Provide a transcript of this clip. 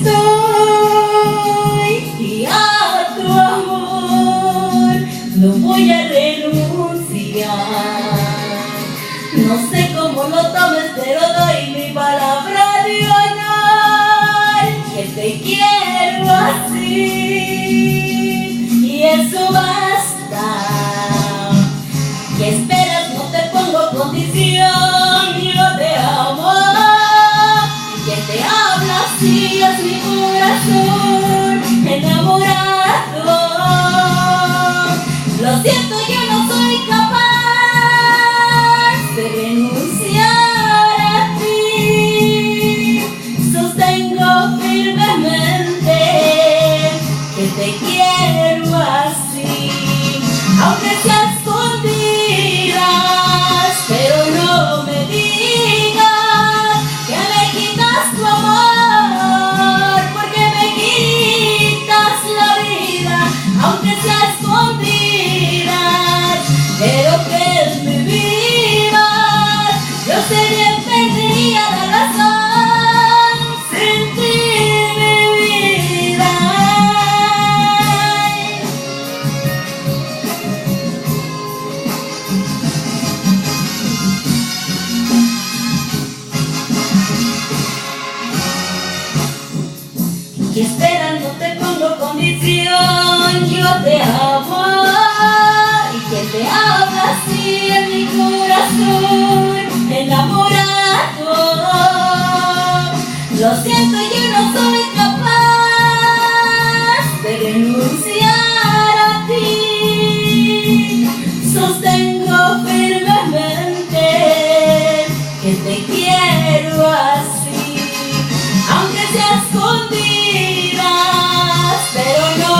estoy y a tu amor no voy a renunciar. No sé cómo lo tomes, pero doy mi palabra de honor que te quiero así, y eso basta. ¿Qué esperas? No te pongo condición, yo te amo. Y quien te habla así es mi corazón enamorado. Lo siento, yo no soy capaz de renunciar a ti. Sostengo firmemente que te quiero así, aunque sea escondidas, pero no me digas que me quitas tu amor, porque me quitas la vida, aunque sea escondidas, pero que me vivas. Yo sé bien, perdería la razón sin ti, mi vida. ¿Qué esperas? No te pongo condición, yo te amo. Y quien te habla así en mi corazón enamorado. Lo siento, yo no soy capaz de renunciar a ti. Sostengo firmemente que te quiero así, aunque sea escondidas, pero no